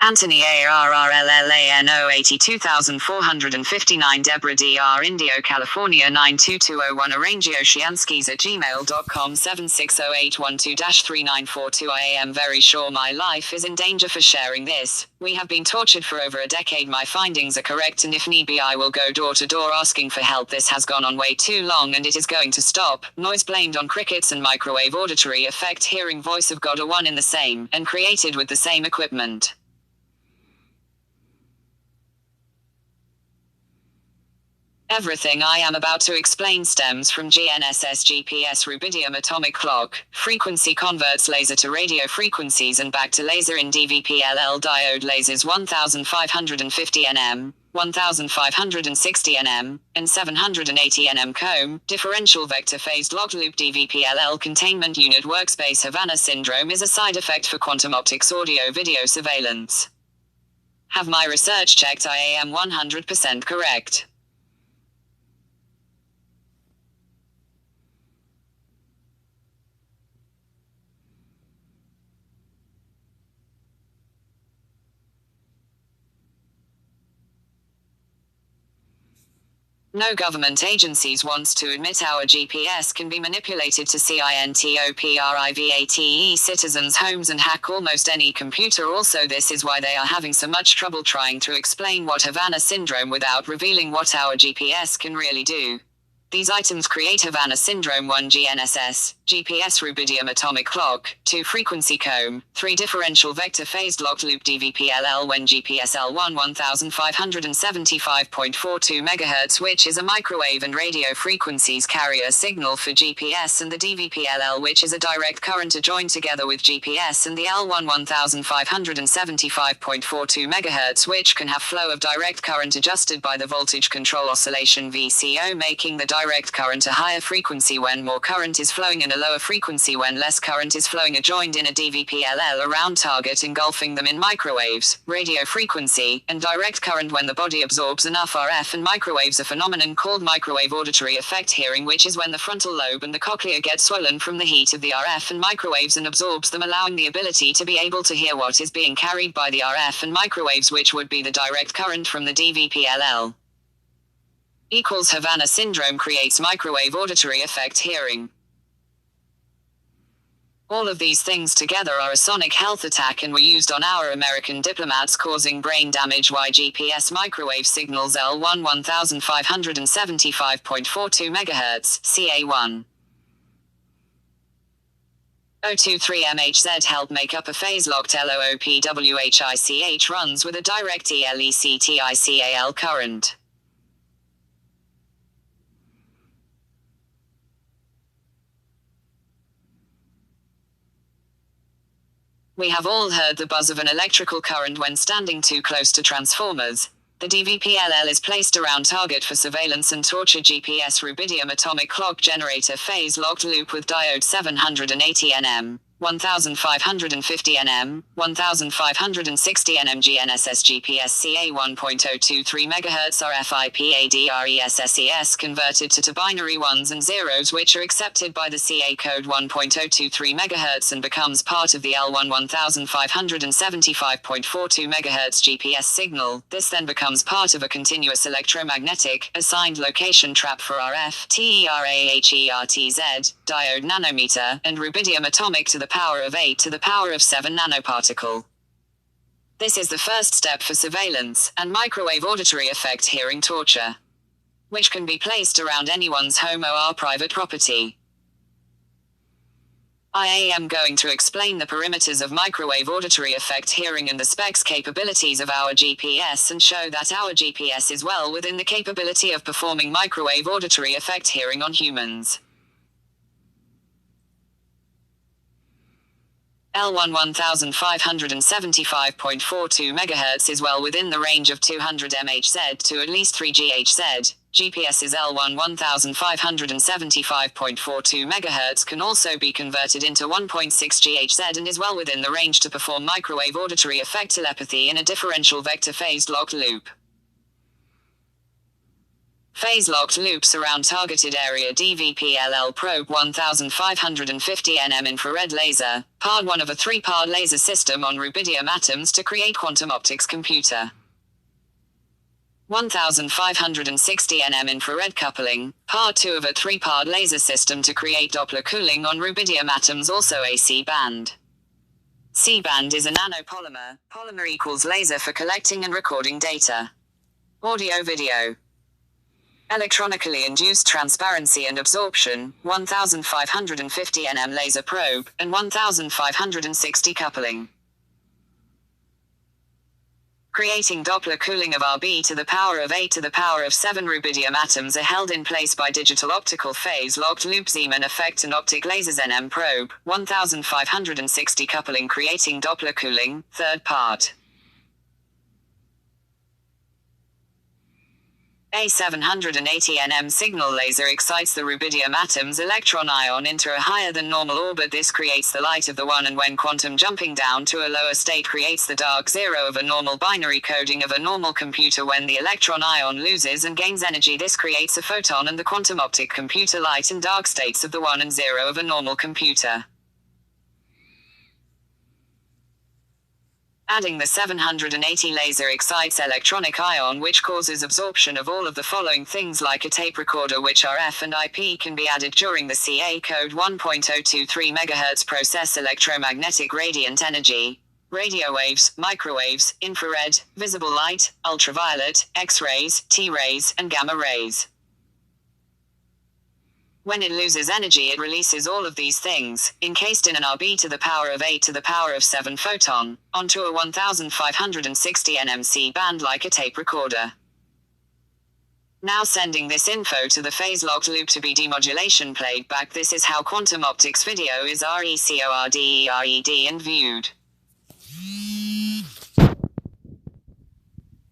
Anthony ARRLLANO 82459 Deborah DR Indio California 92201 arrangioshianskis@gmail.com 7608112-3942 I am very sure my life is in danger for sharing this. We have been tortured for over a decade. My findings are correct, and if need be I will go door to door asking for help. This has gone on way too long and it is going to stop. Noise blamed on crickets and microwave auditory effect hearing voice of God are one in the same, and created with the same equipment. Everything I am about to explain stems from GNSS GPS rubidium atomic clock. Frequency converts laser to radio frequencies and back to laser in DVPLL diode lasers 1550 nm, 1560 nm, and 780 nm comb. Differential vector phased locked loop DVPLL containment unit workspace. Havana syndrome is a side effect for quantum optics audio video surveillance. Have my research checked? I am 100% correct. No government agencies wants to admit our GPS can be manipulated to CINTOPRIVATE citizens' homes and hack almost any computer. Also, this is why they are having so much trouble trying to explain what Havana syndrome without revealing what our GPS can really do. These items create Havana syndrome: 1 GNSS, GPS rubidium atomic clock, 2 frequency comb, 3 differential vector phased locked loop DVPLL when GPS L1 1575.42 MHz, which is a microwave and radio frequencies carrier signal for GPS, and the DVPLL, which is a direct current, are joined together with GPS and the L1 1575.42 MHz, which can have flow of direct current adjusted by the voltage control oscillation VCO, making the direct current a higher frequency when more current is flowing and a lower frequency when less current is flowing, are joined in a DVPLL around target, engulfing them in microwaves, radio frequency, and direct current. When the body absorbs enough RF and microwaves, a phenomenon called microwave auditory effect hearing, which is when the frontal lobe and the cochlea get swollen from the heat of the RF and microwaves and absorbs them, allowing the ability to be able to hear what is being carried by the RF and microwaves, which would be the direct current from the DVPLL. Equals Havana syndrome creates microwave auditory effect hearing. All of these things together are a sonic health attack and were used on our American diplomats, causing brain damage. Why GPS microwave signals L1 1575.42 MHz, CA1 023 MHz help make up a phase-locked LOOPWHICH runs with a direct ELECTICAL current. We have all heard the buzz of an electrical current when standing too close to transformers. The DVPLL is placed around target for surveillance and torture. GPS rubidium atomic clock generator phase locked loop with diode 780 nm, 1550 nm, 1560 nm GNSS GPS CA 1.023 MHz RFIPADRESSES converted to binary ones and zeros, which are accepted by the CA code 1.023 MHz and becomes part of the L1 1575.42 MHz GPS signal. This then becomes part of a continuous electromagnetic assigned location trap for RF TERAHERTZ diode nanometer and rubidium atomic to the power of 8 to the power of 7 nanoparticle. This is the first step for surveillance and microwave auditory effect hearing torture, which can be placed around anyone's home or private property. I am going to explain the perimeters of microwave auditory effect hearing and the specs capabilities of our GPS, and show that our GPS is well within the capability of performing microwave auditory effect hearing on humans. L1 1575.42 MHz is well within the range of 200 MHz to at least 3 GHz. GPS is L1 1575.42 MHz can also be converted into 1.6 GHz and is well within the range to perform microwave auditory effect telepathy in a differential vector phased locked loop. Phase-locked loops around targeted area DVPLL probe 1550 nm infrared laser, part 1 of a 3-part laser system on rubidium atoms to create quantum optics computer. 1560 nm infrared coupling, part 2 of a 3-part laser system to create Doppler cooling on rubidium atoms, also a C-band. C-band is a nanopolymer. Polymer equals laser for collecting and recording data. Audio-video. Electronically induced transparency and absorption, 1550 nm laser probe, and 1560 coupling. Creating Doppler cooling of Rb to the power of 8 to the power of 7 rubidium atoms are held in place by digital optical phase-locked loop Zeeman effect and optic lasers NM probe, 1560 coupling creating Doppler cooling, third part. A 780 nm signal laser excites the rubidium atom's electron ion into a higher than normal orbit. This creates the light of the one, and when quantum jumping down to a lower state creates the dark zero of a normal binary coding of a normal computer. When the electron ion loses and gains energy, this creates a photon and the quantum optic computer light and dark states of the 1 and 0 of a normal computer. Adding the 780 laser excites electronic ion, which causes absorption of all of the following things like a tape recorder, which RF and IP can be added during the CA code 1.023 MHz process. Electromagnetic radiant energy, radio waves, microwaves, infrared, visible light, ultraviolet, X-rays, T-rays, and gamma rays. When it loses energy, it releases all of these things, encased in an Rb to the power of 8 to the power of 7 photon, onto a 1560 nm C-band like a tape recorder. Now sending this info to the phase-locked loop to be demodulation played back. This is how quantum optics video is RECORDERED and viewed.